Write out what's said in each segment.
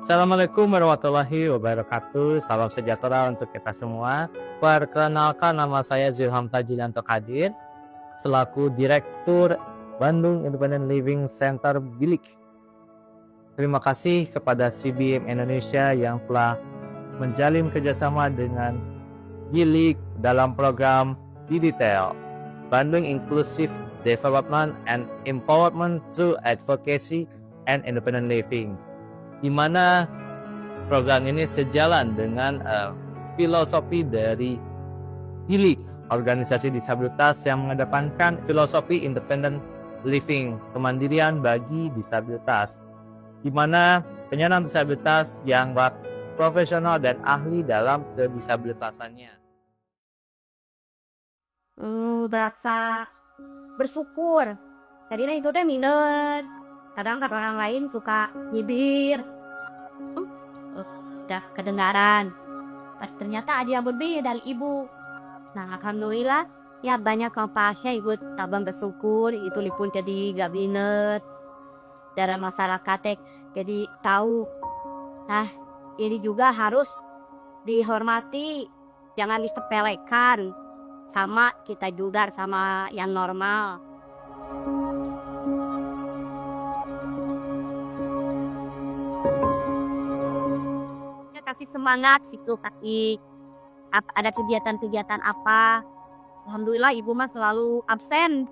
Assalamualaikum warahmatullahi wabarakatuh. Salam sejahtera untuk kita semua. Perkenalkan, nama saya Zulham Tajilanto Kadir, selaku Direktur Bandung Independent Living Center Bilik. Terima kasih kepada CBM Indonesia yang telah menjalin kerjasama dengan Bilik dalam program Didetail, Bandung Inclusive Development and Empowerment through Advocacy and Independent Living, di mana program ini sejalan dengan filosofi dari Bilik, organisasi disabilitas yang mengedepankan filosofi independent living, kemandirian bagi disabilitas, di mana penyandang disabilitas yang profesional dan ahli dalam kedisabilitasannya. Berasa bersyukur. Tadinya itu udah minus. Kadang kan orang lain suka nyibir. Udah kedengaran. Ternyata ada yang berbeda dari ibu. Nah, alhamdulillah ya banyak kompasnya ibu tabang bersyukur itu lipun jadi gabinet dari masyarakat jadi tahu. Nah, ini juga harus dihormati, jangan disepelekan. Sama kita juga sama yang normal. Kasih semangat situ kaki. Ada kegiatan-kegiatan apa? Alhamdulillah ibu mah selalu absen.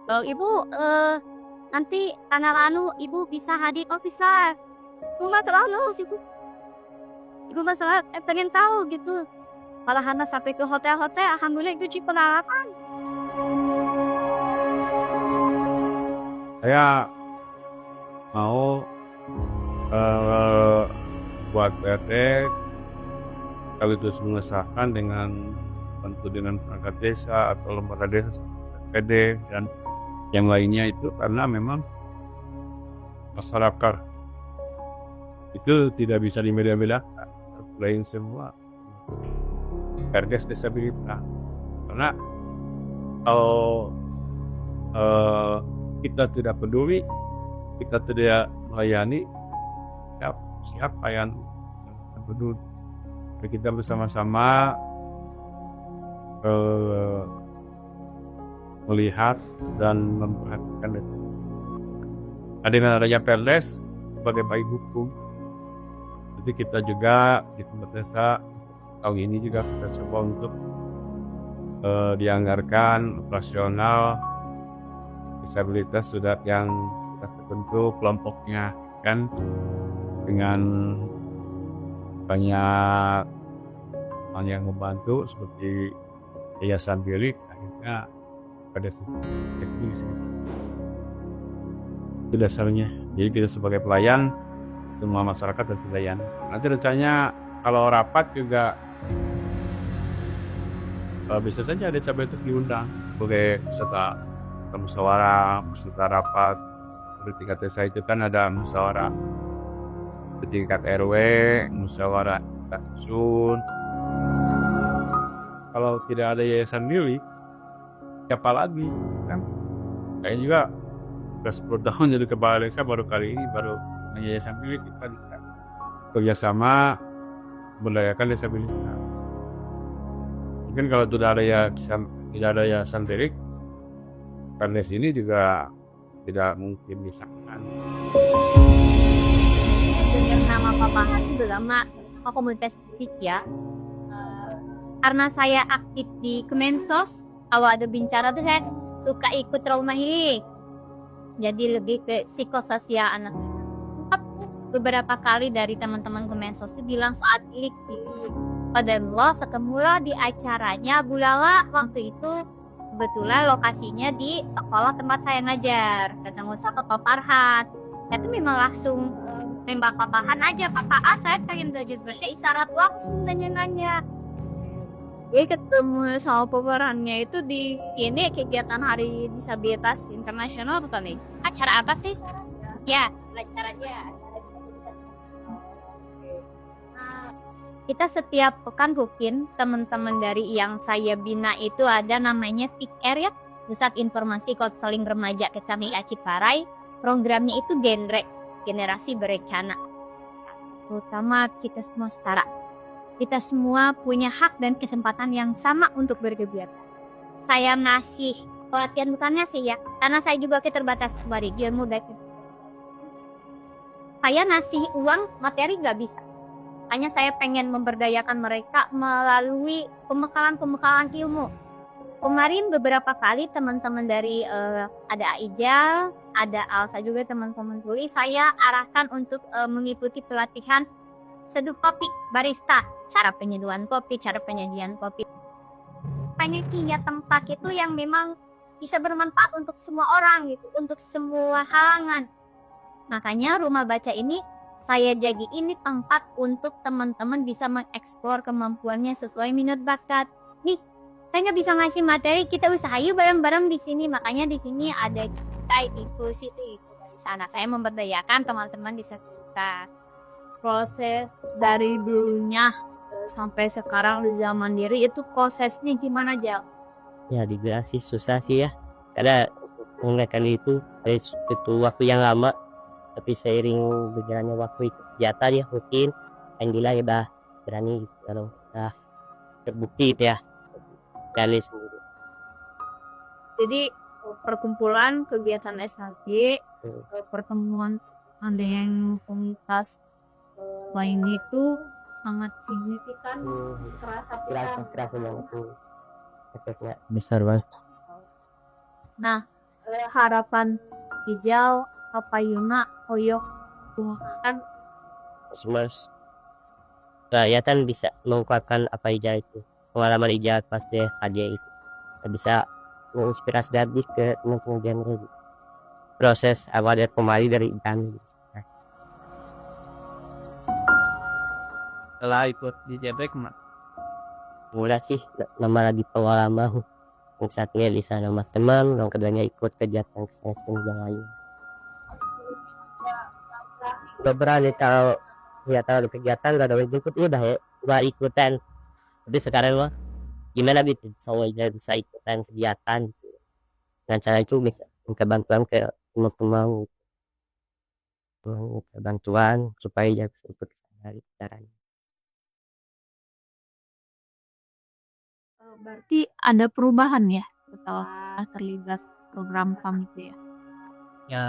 Kalau ibu nanti tanggal anu ibu bisa hadir, oh bisa. Ibu mah selalu sibuk. Ibu mah selalu pengen tahu gitu. Malah Hana sampai ke hotel-hotel, alhamdulillah itu pengalaman. Saya mau buat PRDS, sekaligus mengesahkan dengan bantu dengan perangkat desa atau lembaga desa, PD dan yang lainnya itu karena memang masyarakat itu tidak bisa dibeda-bedakan, lain semua PRDS disabilitas. Karena kalau kita tidak peduli, kita tidak melayani, siapa yang peduli? Kita bersama-sama melihat dan memperhatikan itu. Nah, dengan adanya PRDS sebagai baik hukum, jadi kita juga di tempat desa tahun ini juga kita coba untuk dianggarkan operasional disabilitas sudah yang sudah terbentuk kelompoknya kan, dengan banyak orang yang membantu seperti Yayasan Bilik, akhirnya pada sini itu dasarnya. Jadi kita sebagai pelayan semua masyarakat dan pelayan. Nanti rencananya kalau rapat juga bisa saja ada disabilitas diundang sebagai peserta peserta rapat. Di tingkat desa itu kan ada musyawarah di tingkat RW, musyawarah dusun. Kalau tidak ada yayasan milik, siapa lagi kan? Saya juga sudah 10 tahun jadi kepala desa, baru kali ini baru yayasan milik kita bisa kerjasama memberdayakan disabilitas. Mungkin kalau tidak ada yayasan milik, PRDS ini juga tidak mungkin disahkan. Dengan nama Papahan itu lama komunitas politik ya. Karena saya aktif di Kemensos, kalau ada bicara tuh saya suka ikut trauma healing. Jadi lebih ke psikososial anak. Beberapa kali dari teman-teman Kemensos itu bilang saat ilik padahal sekemula di acaranya Bulala waktu itu kebetulan lokasinya di sekolah tempat saya ngajar, ketemu sama Pak Farhan. Itu memang langsung nembak Pak Farhan aja, Pak saya pengen belajar bahasa isyarat, langsung nanya-nanya. Dia ketemu sama Pak Farhannya itu di ini kegiatan Hari Disabilitas Internasional bukan nih? Acara apa sih? Ya, acara aja. Kita setiap pekan rutin teman-teman dari yang saya bina itu ada namanya PIK-R ya, Pusat Informasi Konseling Remaja Kecamatan Ciparai. Programnya itu genre generasi berencana. terutama kita semua setara. Kita semua punya hak dan kesempatan yang sama untuk berkegiatan. Saya ngasih pelatihan, bukannya sih ya, karena saya juga keterbatasan dari ilmu dan saya ngasih uang materi nggak bisa. Hanya saya pengen memberdayakan mereka melalui pembekalan ilmu. Kemarin beberapa kali teman-teman dari ada Aijal, ada Alsa juga teman-teman tuli, saya arahkan untuk mengikuti pelatihan seduh kopi barista, cara penyeduhan kopi, cara penyajian kopi. Pengen punya tempat itu yang memang bisa bermanfaat untuk semua orang gitu, untuk semua halangan. Makanya rumah baca ini saya jadi ini tempat untuk teman-teman bisa mengeksplor kemampuannya sesuai minat bakat. Nih, saya nggak bisa ngasih materi, kita usaha yuk bareng-bareng di sini. Makanya di sini ada kita itu situ di sana. Saya memberdayakan teman-teman di sekitar. Proses dari dulunya sampai sekarang di zaman diri itu prosesnya gimana, Jal? Ya dibilang sih susah sih ya, karena mengenalkan itu waktu yang lama, tapi seiring berjalannya waktu itu kegiatan ya rutin, alhamdulillah ya udah berani kalau udah terbukti itu ya dari sendiri. Jadi perkumpulan kegiatan SHG, pertemuan ada yang komunitas lain itu sangat signifikan, terasa besar. Kerasa banget tuh efeknya. Besar banget. Nah, harapan hijau apa Yuna Oyok kan Mas rakyatan bisa mengungkapkan apa ijazah itu, pengalaman ijazah pas deh hadiah itu bisa menginspirasi lebih ke teman-teman genre proses awal dari kembali dari kami. Setelah ikut di JB kemana? Mulai sih nama lagi pengalaman yang satunya di sana sama teman, yang keduanya ikut kegiatan kesenian yang lain. Beberapa tahu ya tahu kegiatan gak ada yang ikut udah ya gak ikutan, tapi sekarang mah gimana gitu soalnya bisa ikutan kegiatan dengan cara itu bisa minta bantuan ke teman-teman, minta bantuan supaya ya bisa ikut sehari caranya. berarti ada perubahan ya setelah terlibat program PAM itu ya? Ya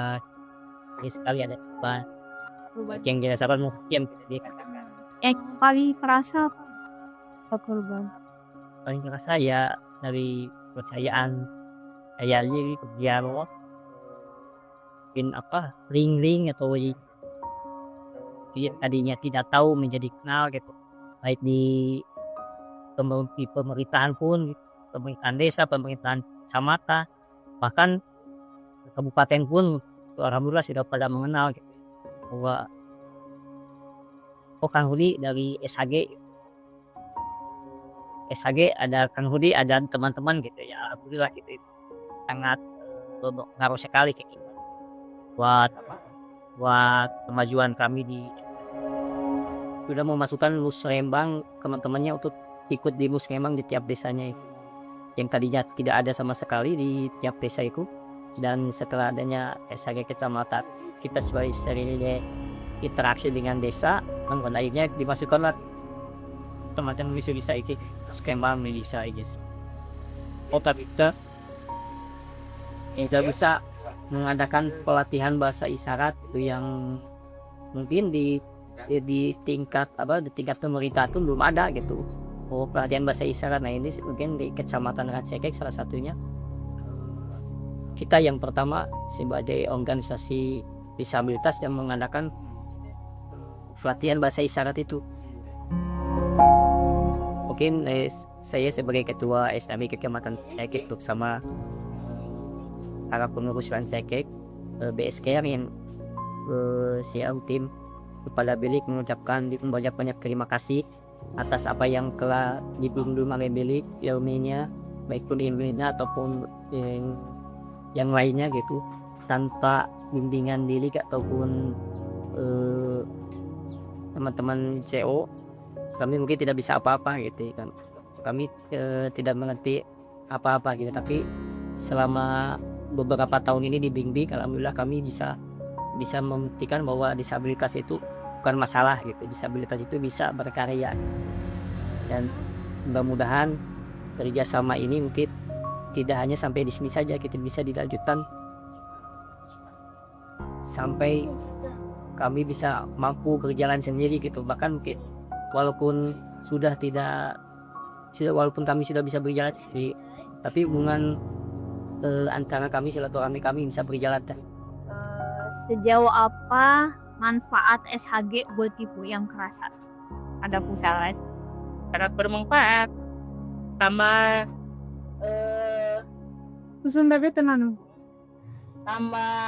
ini sekali ada perubahan yang dirasakan mungkin tidak dirasakan. Yang paling terasa apa perubahan? Paling terasa ya dari kepercayaan ayahnya dia mau mungkin apa ring atau dia tadinya tidak tahu menjadi kenal gitu, baik di pemerintahan pun, pemerintahan desa, pemerintahan kecamatan, bahkan kabupaten pun alhamdulillah sudah pada mengenal gitu, bahwa Kang Hudi dari SHG ada Kang Hudi, ada teman-teman gitu ya, alhamdulillah gitu, sangat ngaruh sekali kayak gitu buat kemajuan kami di sudah memasukkan musrembang teman-temannya untuk ikut di musrembang di tiap desanya itu, yang tadinya tidak ada sama sekali di tiap desa itu. Dan setelah adanya SHG kecamatan, kita sebagai interaksi dengan desa, akhirnya dimasukkanlah teman-teman bisa iki skema bisa guys. Tapi kita bisa mengadakan pelatihan bahasa isyarat itu yang mungkin di tingkat di tingkat pemerintah itu belum ada gitu. Pelatihan bahasa isyarat, nah ini mungkin di kecamatan Ransekek salah satunya kita yang pertama sebagai organisasi disabilitas yang mengadakan pelatihan bahasa isyarat itu. Mungkin saya sebagai ketua SNAMI Kecamatan Ransekek bersama para pengurus Ransekek BSK yang siap tim kepala bilik mengucapkan banyak terima kasih atas apa yang telah dibimbing oleh bilik ilmunya, baik pun ilmunya ataupun yang lainnya gitu. Tanpa bimbingan bilik ataupun teman-teman CO, kami mungkin tidak bisa apa-apa gitu kan. Kami tidak mengerti apa-apa gitu, tapi selama beberapa tahun ini dibimbing, alhamdulillah kami bisa membuktikan bahwa disabilitas itu bukan masalah gitu, disabilitas itu bisa berkarya. Dan mudah-mudahan kerjasama ini mungkin tidak hanya sampai di sini saja, kita bisa dilanjutkan sampai kami bisa mampu berjalan sendiri gitu. Bahkan mungkin walaupun walaupun kami sudah bisa berjalan sendiri, tapi hubungan antara kami, silaturahmi kami bisa berjalan. Sejauh apa manfaat SHG buat ibu yang kerasa? Ada pusara sangat bermanfaat sama tambah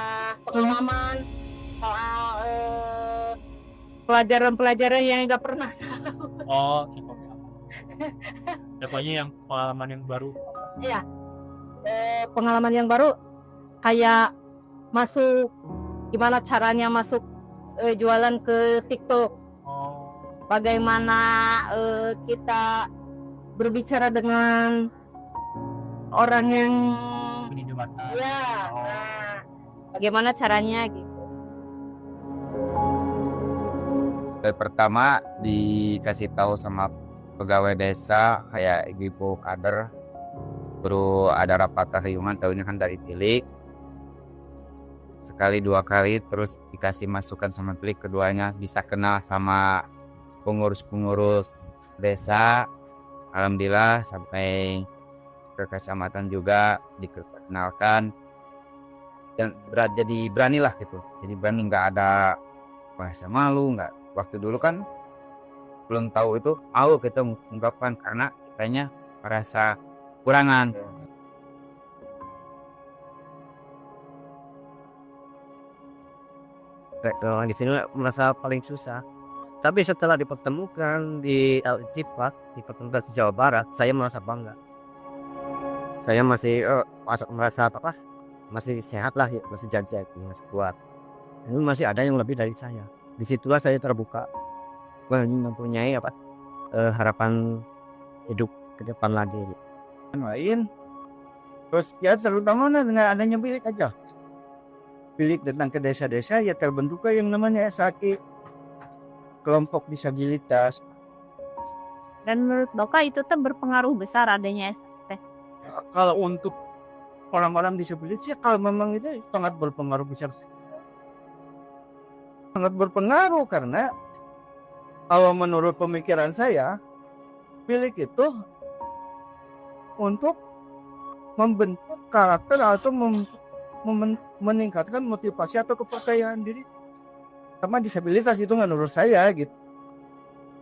pengalaman soal pelajaran-pelajaran yang nggak pernah. Oh, pokoknya yang pengalaman yang baru. Iya, pengalaman yang baru kayak masuk, gimana caranya masuk jualan ke TikTok, bagaimana kita berbicara dengan orang yang ya, nah, bagaimana caranya gitu. Pertama dikasih tahu sama pegawai desa kayak ibu kader, terus ada rapat tahunan, tahunya kan dari Pilik sekali 2 kali, terus dikasih masukan sama Pilik, keduanya bisa kenal sama pengurus-pengurus desa. Alhamdulillah sampai ke kecamatan juga dikenalkan dan jadi beranilah gitu, jadi berani, nggak ada bahasa malu, nggak. Waktu dulu kan belum tahu itu, kita ungkapkan karena katanya merasa kurangan. Di sini merasa paling susah. Tapi setelah dipertemukan di Cipak, dipertemukan di Jawa Barat, saya merasa bangga. Saya masih merasa masih sehat lah, ya, masih jajak, masih kuat. Ini masih ada yang lebih dari saya. Disitulah saya terbuka, mempunyai harapan hidup ke depan lagi. Lain, terus ya terutama dengan adanya Pilik aja. Pilik datang ke desa-desa, ya terbentuk yang namanya SHG, kelompok disabilitas. Dan menurut Bapak itu tuh berpengaruh besar adanya SHG. Kalau untuk orang-orang disabilitas ya kalau memang itu sangat berpengaruh besar. Sangat berpengaruh karena kalau menurut pemikiran saya, Pilik itu untuk membentuk karakter atau meningkatkan motivasi atau kepercayaan diri sama disabilitas, itu menurut saya gitu.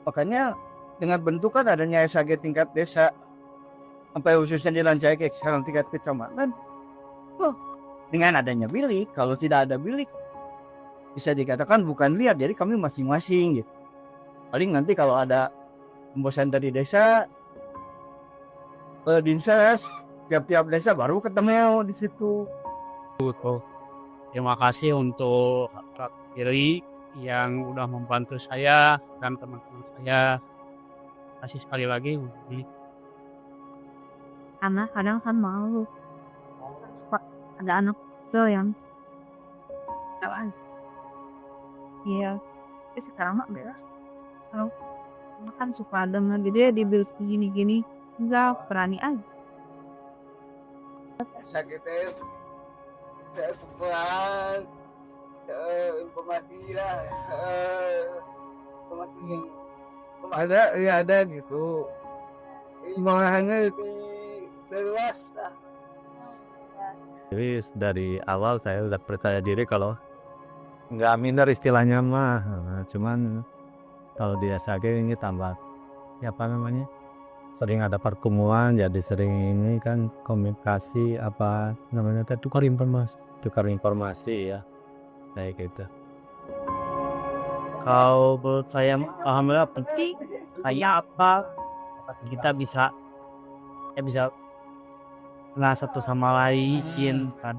Makanya dengan bentukan adanya SHG tingkat desa sampai khususnya di Lancaike sekarang tingkat kecamatan, dengan adanya Pilik, kalau tidak ada Pilik bisa dikatakan bukan lihat, jadi kami masing-masing gitu. Paling nanti kalau ada pembosan dari desa, dinses tiap-tiap desa baru ketemu di situ. Terima kasih untuk Kak Kiri yang udah membantu saya dan teman-teman saya. Kasih sekali lagi. Karena kadang kan malu, Pak, ada anak kecil yang jalan. Iya, tapi sekarang mah beda. Kalau kan suka dengar gitu ya dibilang gini-gini, enggak berani aja. Sakitnya saya kurang informasi lah, informasi ada gitu, pemahamannya lebih luas lah. Jadi dari awal saya udah percaya diri kalau nggak minder istilahnya mah, cuman kalau di SHG ini tambah sering ada pertemuan, jadi sering ini kan komunikasi tukar informasi ya kayak gitu. Kalau menurut saya alhamdulillah penting, kayak kita bisa kenal satu sama lain kan,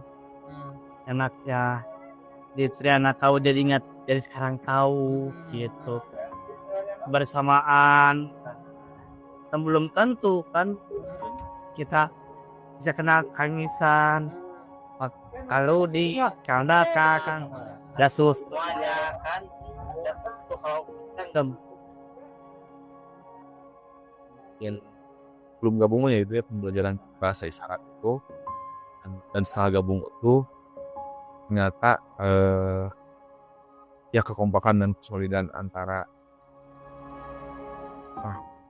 enak ya. Di Triana tahu jadi ingat, dari sekarang tahu gitu, bersamaan kan belum tentu kan kita bisa kenal kangisan. Kalau di Kanada kan Dasus semuanya kan, yang belum gabungnya itu ya pembelajaran bahasa isyarat itu, dan setelah gabung itu ternyata ya kekompakan dan kesolidan antara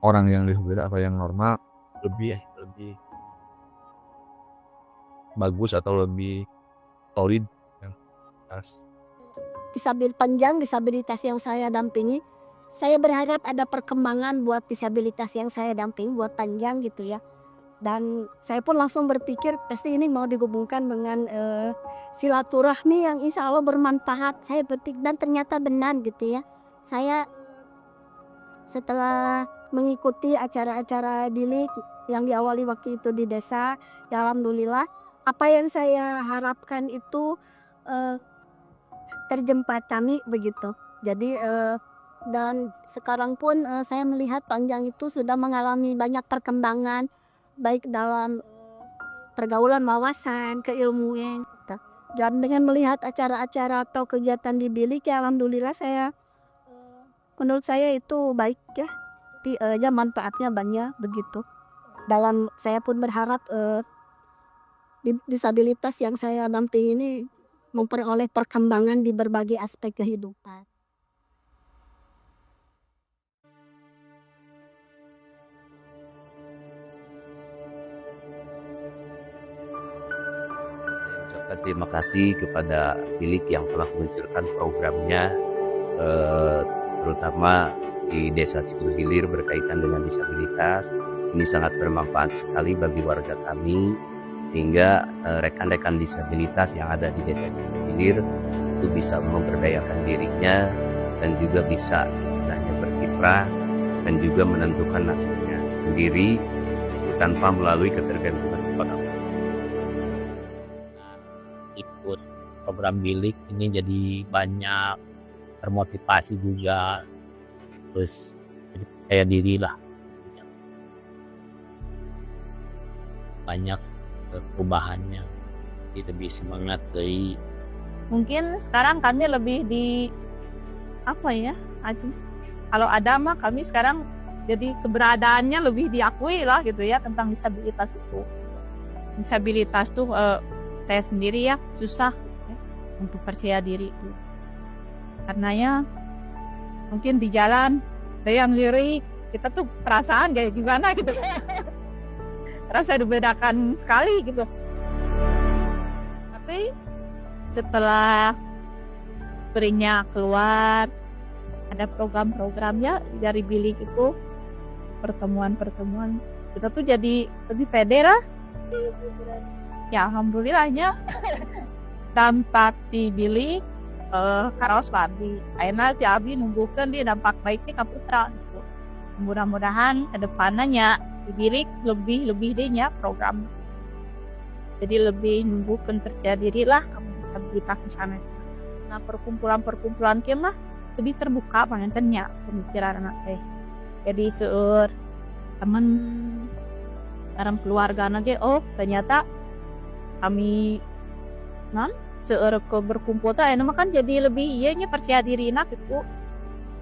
orang yang disabilitas atau yang normal lebih bagus atau lebih solid yang disabilitas yang saya dampingi, saya berharap ada perkembangan buat disabilitas yang saya dampingi buat panjang gitu ya. Dan saya pun langsung berpikir pasti ini mau digabungkan dengan silaturahmi yang insya Allah bermanfaat. Saya berpikir dan ternyata benar gitu ya. Saya setelah mengikuti acara-acara bilik yang diawali waktu itu di desa, ya alhamdulillah apa yang saya harapkan itu terjembatani begitu. Jadi dan sekarang pun saya melihat panjang itu sudah mengalami banyak perkembangan baik dalam pergaulan wawasan, keilmuan gitu. Dan dengan melihat acara-acara atau kegiatan di bilik ya alhamdulillah menurut saya itu baik ya, manfaatnya banyak begitu. Dalam saya pun berharap disabilitas yang saya dampingi ini memperoleh perkembangan di berbagai aspek kehidupan. Terima kasih kepada Bilik yang telah meluncurkan programnya, terutama di Desa Cikuruhilir berkaitan dengan disabilitas. Ini sangat bermanfaat sekali bagi warga kami, sehingga rekan-rekan disabilitas yang ada di Desa Cikuruhilir itu bisa memberdayakan dirinya dan juga bisa istilahnya berkiprah dan juga menentukan nasibnya sendiri tanpa melalui ketergantungan kepada orang. Ikut program bilik ini jadi banyak termotivasi juga, terus jadi percaya diri lah, banyak perubahannya, jadi lebih semangat dari. Mungkin sekarang kami lebih di apa ya, kalau ada mah kami sekarang jadi keberadaannya lebih diakui lah gitu ya tentang disabilitas itu. Disabilitas tuh saya sendiri ya susah ya, untuk percaya diri itu. Karena ya mungkin di jalan ada yang lirik, kita tuh perasaan kayak gimana gitu. Rasa dibedakan sekali gitu. Tapi setelah berinya keluar, ada program-programnya dari bilik itu, pertemuan-pertemuan, kita tuh jadi lebih pede lah. Ya alhamdulillahnya dampak di bilik karaos babi. Ayeuna ti abi nunggukeun di dampak baiknya ka putra gitu. Mudah-mudahan ke depannya di bilik lebih dehnya program. Jadi lebih nunggukeun percaya diri lah kamu disabilitas sanes. Nah perkumpulan-perkumpulan kieu mah lebih terbuka pangantennya pemikiran anak teh. Jadi seueur temen dalam keluarga ge oh ternyata kami seueur ke berkumpul teh aya mah kan jadi lebih ieu nya percaya dirina gitu.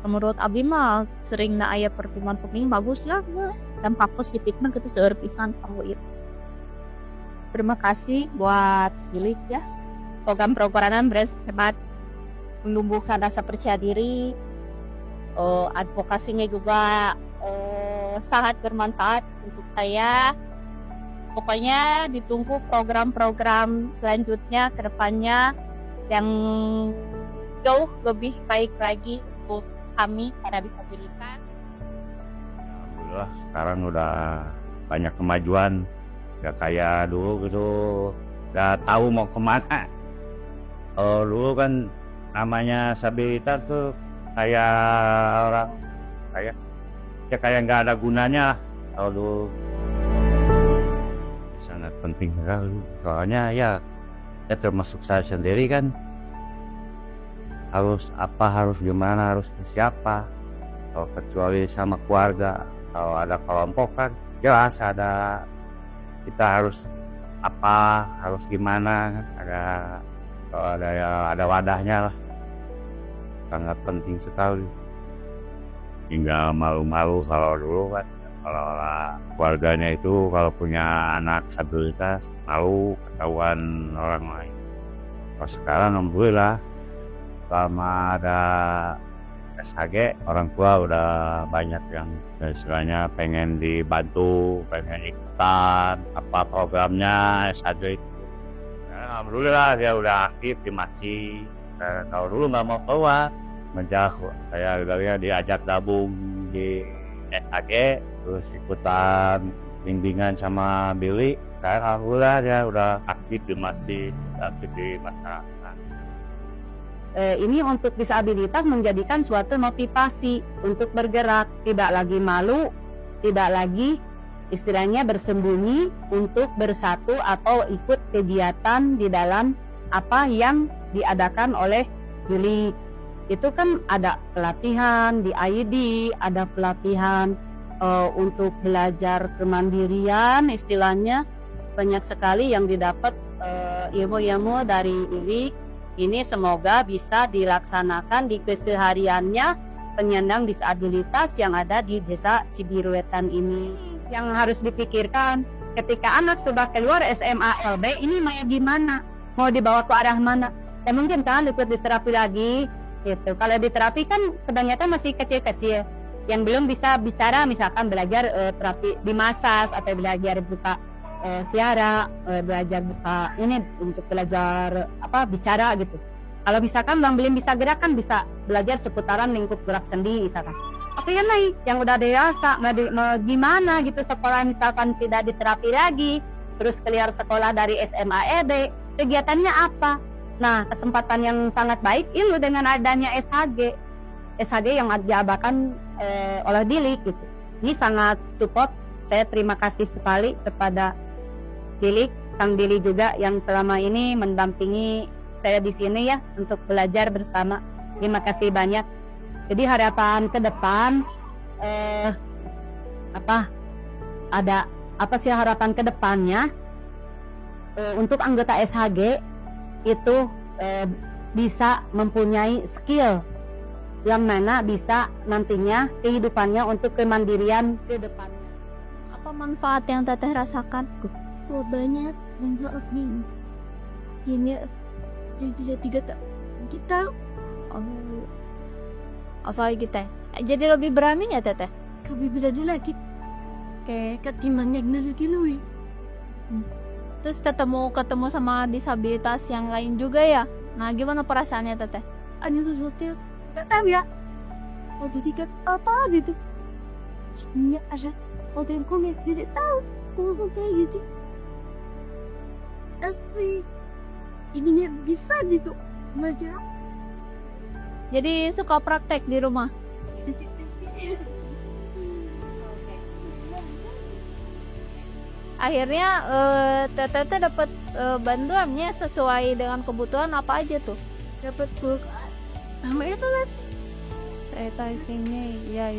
Menurut abdi mah sering aya pertemuan bagus lah dampak positif mah gitu seueur pisan kanggo ieu. Terima kasih buat Bilik ya. Program-programan bersifat menumbuhkan rasa percaya diri, advokasinya juga sangat bermanfaat untuk saya. Pokoknya ditunggu program-program selanjutnya ke depannya yang jauh lebih baik lagi untuk kami para disabilitas. Alhamdulillah sekarang udah banyak kemajuan, gak kayak dulu gitu, gak tahu mau kemana. Dulu kan namanya disabilitas tuh kayak orang kayak nggak ada gunanya. Kalau dulu sangat penting sekali, soalnya ya termasuk saya sendiri kan harus gimana, harus siapa, kalau kecuali sama keluarga. Kalau ada kelompok kan jelas ada, kita harus harus gimana, ada wadahnya lah, sangat penting sekali. tinggal malu-malu kalau dulu kan kalau keluarganya itu kalau punya anak disabilitas malu ketahuan orang lain. Kalau sekarang alhamdulillah selama ada SHG orang tua udah banyak yang istilahnya pengen dibantu, pengen ikutan apa programnya SHG itu. Sekarang alhamdulillah dia udah aktif di masjid. Kalau dulu nggak mau keluar, menjauh saya diajak gabung di SHG, terus ikutan bimbingan sama Billy. Sekarang alhamdulillah dia udah aktif di masjid, aktif di masyarakat. Ini untuk disabilitas menjadikan suatu motivasi untuk bergerak, tidak lagi malu, tidak lagi istilahnya bersembunyi untuk bersatu atau ikut kegiatan di dalam apa yang diadakan oleh Billy. Itu kan ada pelatihan di IED, ada pelatihan untuk belajar kemandirian, istilahnya banyak sekali yang didapat ilmu-ilmu dari Billy. Ini semoga bisa dilaksanakan di kesehariannya penyandang disabilitas yang ada di desa Cibiruetan ini. Yang harus dipikirkan ketika anak sudah keluar SMA LB ini mau gimana, mau dibawa ke arah mana. Ya mungkin kan ikut diterapi lagi gitu. Kalau diterapi kan kebanyakan masih kecil-kecil yang belum bisa bicara, misalkan belajar terapi di masas atau belajar buka siara, belajar buka ini untuk belajar apa bicara gitu. Kalau misalkan belum bisa gerak kan bisa belajar seputaran lingkup gerak sendi misalkan. Tapi kan yang udah dewasa mau gimana gitu, sekolah misalkan tidak diterapi lagi, terus keluar sekolah dari SMA ED, kegiatannya apa? Nah, kesempatan yang sangat baik ini dengan adanya SHG yang diadakan oleh Dilik gitu. Ini sangat support. Saya terima kasih sekali kepada Dilik, Kang Dili juga yang selama ini mendampingi saya di sini ya untuk belajar bersama. Terima kasih banyak. Jadi harapan ke depan apa sih harapan ke depannya untuk anggota SHG itu bisa mempunyai skill yang mana bisa nantinya kehidupannya untuk kemandirian ke depannya. Apa manfaat yang Teteh rasakan? Banyak manfaat nih. Ini bisa kita Asal kita jadi lebih berani ya Teteh? kami berani lagi kayak ketimbang yang dulu. Terus ketemu sama disabilitas yang lain juga ya. Nah, gimana perasaannya Teteh? Ada sesuatu yang gak tahu ya. Waktu tiket apa gitu. Ini ada waktu yang komik jadi tahu. Kalau kayak gitu. Asli ininya bisa gitu belajar. Jadi suka praktek di rumah. Akhirnya Teteh dapat bantuannya sesuai dengan kebutuhan apa aja tuh? Dapat book sama itu kan. Kereta sini, ya.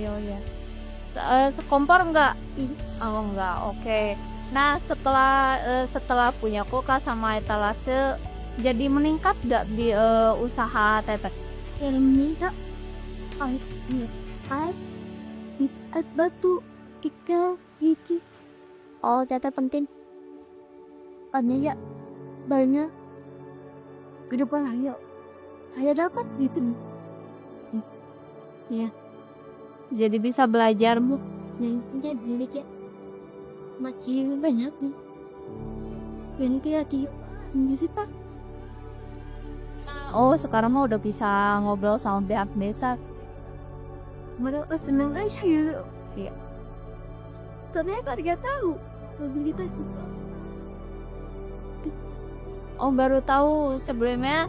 Sekompor enggak? Oh enggak, oke. Nah setelah punya kulkas sama etalase, jadi meningkat nggak di usaha Teteh? Yang meningkat, batu, ikan, itu. Oh, Teteh penting. Karena ya banyak ke depan ayo saya dapat gitu. Ya. Jadi bisa belajar Bu. Jadi miliknya makin banyak nih. Yang kreatif di situ. Oh, sekarang mah udah bisa ngobrol sama pihak desa. Mereka seneng aja gitu. Iya. Soalnya kan gak tahu kita. Oh, baru tahu sebelumnya.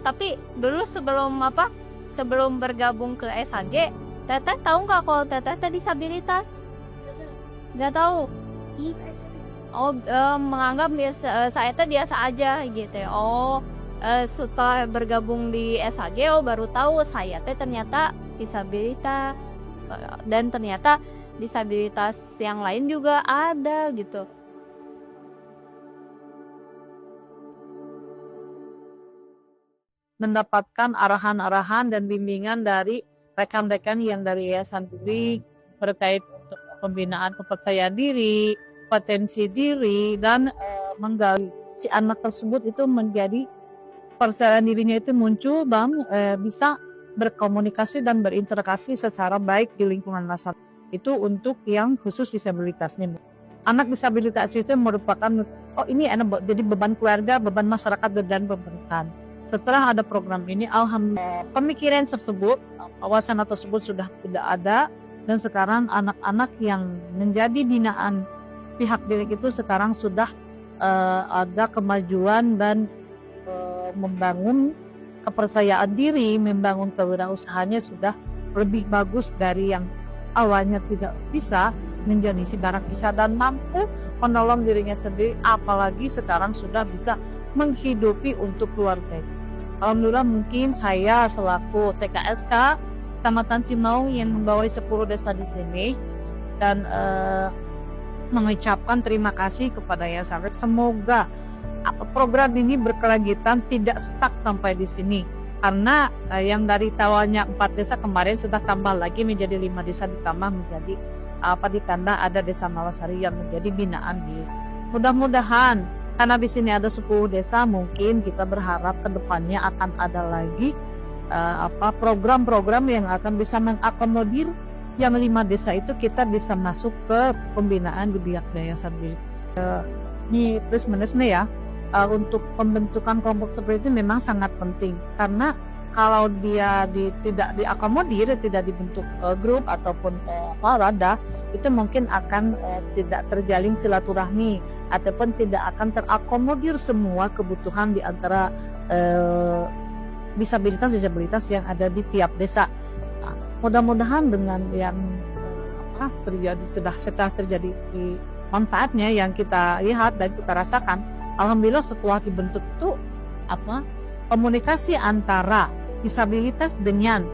Tapi dulu sebelum bergabung ke SHG, Teteh tahu nggak kalau Teteh disabilitas? Nggak tahu. Oh, menganggap saya biasa aja gitu. Oh, setelah bergabung di SHG, baru tahu saya ternyata disabilitas, dan ternyata disabilitas yang lain juga ada gitu. Mendapatkan arahan-arahan dan bimbingan dari rekan-rekan yang dari Yayasan Bilik terkait pembinaan kepercayaan diri, potensi diri, dan menggali si anak tersebut itu menjadi percaya dirinya itu muncul dan bisa berkomunikasi dan berinteraksi secara baik di lingkungan masyarakat. Itu untuk yang khusus disabilitas nih. Anak disabilitas itu merupakan ini jadi beban keluarga, beban masyarakat, dan beban. Setelah ada program ini, alhamdulillah pemikiran tersebut, wawasan tersebut sudah tidak ada, dan sekarang anak-anak yang menjadi binaan pihak Bilik itu sekarang sudah ada kemajuan dan membangun kepercayaan diri, membangun kewirausahaannya sudah lebih bagus dari yang awalnya tidak bisa menjadi sekarang bisa dan mampu menolong dirinya sendiri, apalagi sekarang sudah bisa menghidupi untuk keluarga. Alhamdulillah mungkin saya selaku TKSK Kecamatan Cimau yang membawahi 10 desa di sini dan mengucapkan terima kasih kepada Yayasan. Semoga program ini berkelanjutan, tidak stuck sampai di sini. Karena yang dari tawanya 4 desa kemarin sudah tambah lagi menjadi 5 desa, ditambah menjadi ditambah ada desa Mawasari yang menjadi binaan di. Mudah-mudahan karena di sini ada 10 desa, mungkin kita berharap ke depannya akan ada lagi program-program yang akan bisa mengakomodir yang 5 desa itu, kita bisa masuk ke pembinaan di pihak Yayasan Bilik. Di plus-minusnya ya, untuk pembentukan kelompok seperti itu memang sangat penting, karena kalau dia tidak diakomodir, tidak dibentuk grup ataupun rada, itu mungkin akan tidak terjalin silaturahmi ataupun tidak akan terakomodir semua kebutuhan di antara disabilitas yang ada di tiap desa. Nah, mudah-mudahan dengan yang setelah terjadi di manfaatnya yang kita lihat dan kita rasakan, alhamdulillah setelah dibentuk itu komunikasi antara disabilitas dengan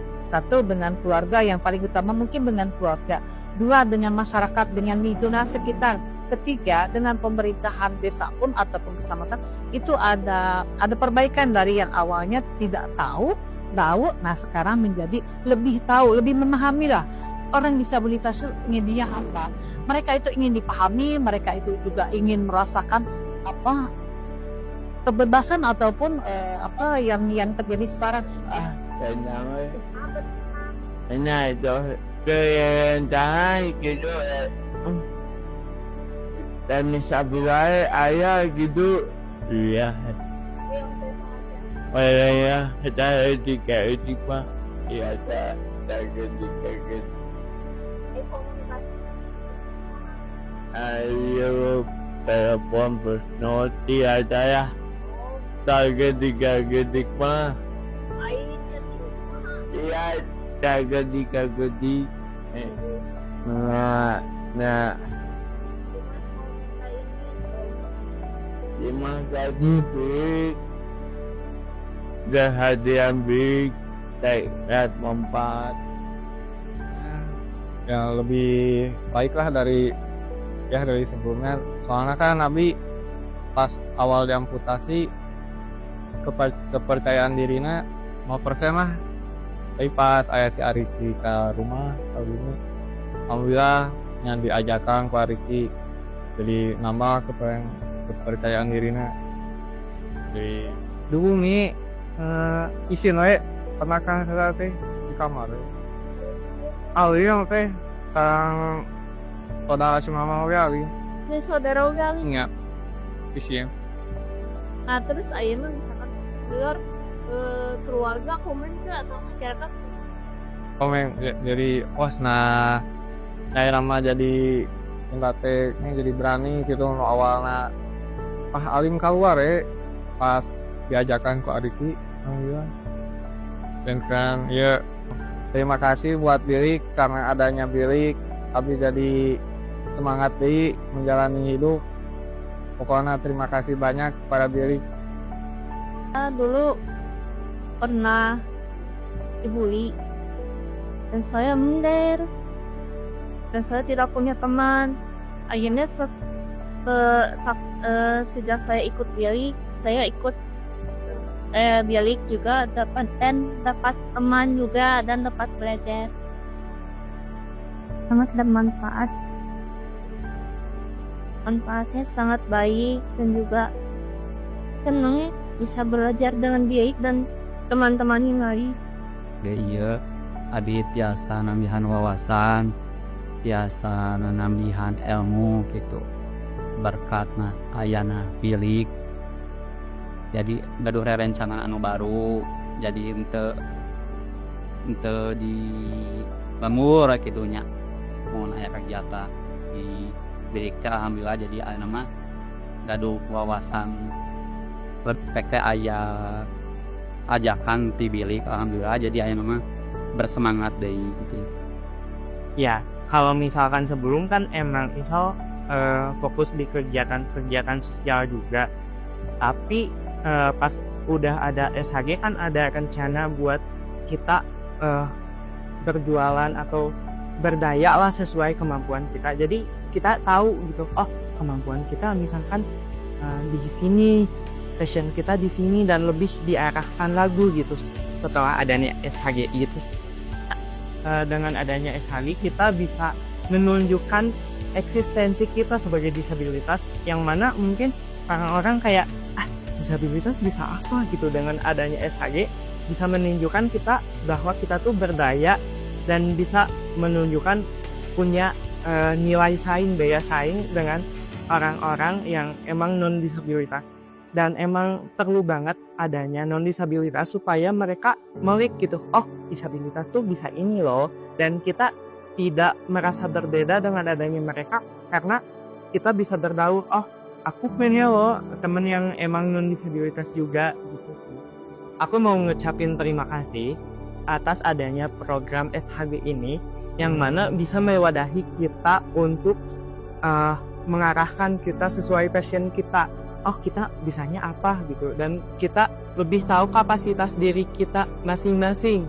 keluarga, yang paling utama mungkin dengan keluarga, 2 dengan masyarakat, dengan lingkungan sekitar, 3 dengan pemerintahan desa pun ataupun kecamatan, itu ada perbaikan dari yang awalnya tidak tahu, nah sekarang menjadi lebih tahu, lebih memahami lah. Orang disabilitas itu ingin dia apa, mereka itu ingin dipahami, mereka itu juga ingin merasakan kebebasan ataupun yang terjadi sekarang. Dan disabilitas ayah gitu, iya. Ya, kita etika iya tak gitu. Ayo telepon personal ada ya. Target mah. Iya, target Nah. Terima kasih, Bik. Kehadiran Bik, sangat mempat. Yang lebih baiklah dari sebelumnya. Soalnya kan Nabi pas awal diamputasi kepercayaan dirinya 0% lah. Tapi pas ayah si Ariki ke rumah alhamdulillah yang diajakan ke Ariki jadi nambah kepercayaan dirinya. Jadi dulu nih isin we pernah kan teh di kamar. Aliyang teh sareng saudara si mama we Dan saudara Ugali. Ingat isin. Nah terus ayeuna misalkan keluar keluarga komen ke atau masyarakat komen jadi wasna nama jadi enggak ini jadi berani gitu awalnya alim keluar pas diajakan ke Adiki alhamdulillah. Dan kan ya terima kasih buat Bilik, karena adanya Bilik tapi jadi semangat menjalani hidup. Pokoknya terima kasih banyak kepada Bilik. Dulu pernah dibully dan saya minder dan saya tidak punya teman. Akhirnya sejak saya ikut Bilik, saya ikut bilik juga dapat teman juga dan dapat belajar. Sangat bermanfaat. Manfaatnya sangat baik dan juga senang bisa belajar dengan baik dan teman-teman yang lain. Iya, abi tiasa nambihan wawasan, tiasa nambihan ilmu gitu. Berkatna ayana bilik. Jadi gaduh rerencangan anu baru, jadi ente di lemur gitunya. Mau nanya kegiatan di bilik teh alhamdulillah jadi aya mah gaduh wawasan PK aya ajakan ti bilik alhamdulillah jadi aya mah bersemangat deh gitu. Ya, kalau misalkan sebelum kan emang misal fokus di kegiatan sosial juga. Tapi pas udah ada SHG kan ada rencana buat kita berjualan atau berdaya lah sesuai kemampuan kita. Jadi kita tahu gitu, oh kemampuan kita misalkan di sini, passion kita di sini dan lebih diarahkan lagu gitu. Setelah adanya SHG itu, dengan adanya SHG kita bisa menunjukkan eksistensi kita sebagai disabilitas, yang mana mungkin orang-orang kayak disabilitas bisa apa gitu. Dengan adanya SHG bisa menunjukkan kita bahwa kita tuh berdaya dan bisa menunjukkan punya nilai saing, daya saing dengan orang-orang yang emang non disabilitas. Dan emang perlu banget adanya non disabilitas supaya mereka melek gitu, oh disabilitas tuh bisa ini loh, dan kita tidak merasa berbeda dengan adanya mereka karena kita bisa berbaur, oh aku punya loh temen yang emang non disabilitas juga gitu sih. Aku mau ngucapin terima kasih atas adanya program SHG ini yang mana bisa mewadahi kita untuk mengarahkan kita sesuai passion kita. Oh kita bisanya apa gitu, dan kita lebih tahu kapasitas diri kita masing-masing,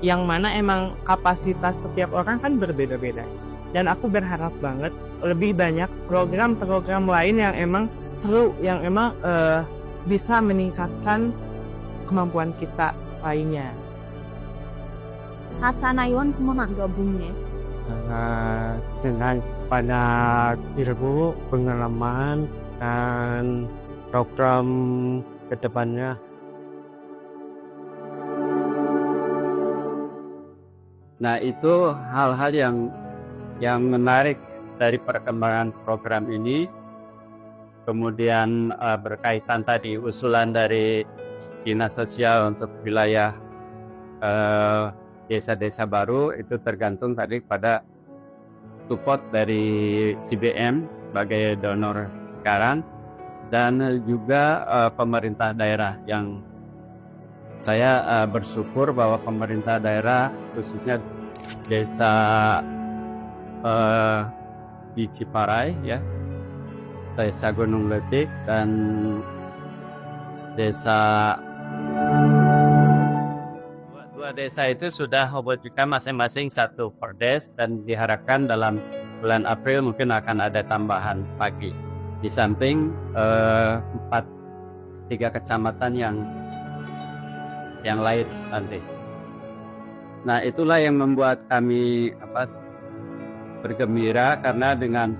yang mana emang kapasitas setiap orang kan berbeda-beda. Dan aku berharap banget lebih banyak program-program lain yang emang seru, yang emang bisa meningkatkan kemampuan kita lainnya. Hasanayon kumaha gabungnya? Dengan banyak ilmu, pengalaman, dan program kedepannya. Nah itu hal-hal yang menarik dari perkembangan program ini. Kemudian berkaitan tadi usulan dari Dinas Sosial untuk wilayah desa-desa baru, itu tergantung tadi pada support dari CBM sebagai donor sekarang, dan juga pemerintah daerah, yang saya bersyukur bahwa pemerintah daerah khususnya desa di Ciparai ya, desa Gunung Letik dan desa dua desa itu sudah membutuhkan masing-masing satu perdes, dan diharapkan dalam bulan April mungkin akan ada tambahan pagi di samping 3 kecamatan yang lain nanti. Nah itulah yang membuat kami bergembira, karena dengan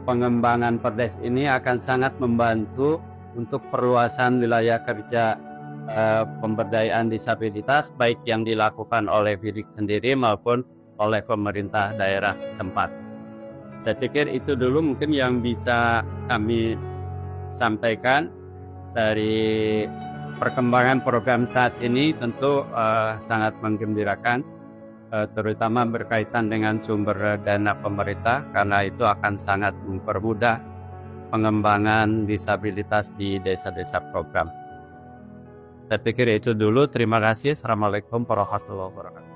pengembangan perdes ini akan sangat membantu untuk perluasan wilayah kerja pemberdayaan disabilitas, baik yang dilakukan oleh bilik sendiri maupun oleh pemerintah daerah setempat. Saya pikir itu dulu mungkin yang bisa kami sampaikan dari perkembangan program saat ini. Tentu sangat menggembirakan, terutama berkaitan dengan sumber dana pemerintah, karena itu akan sangat mempermudah pengembangan disabilitas di desa-desa program. Saya pikir itu dulu. Terima kasih. Assalamualaikum warahmatullahi wabarakatuh.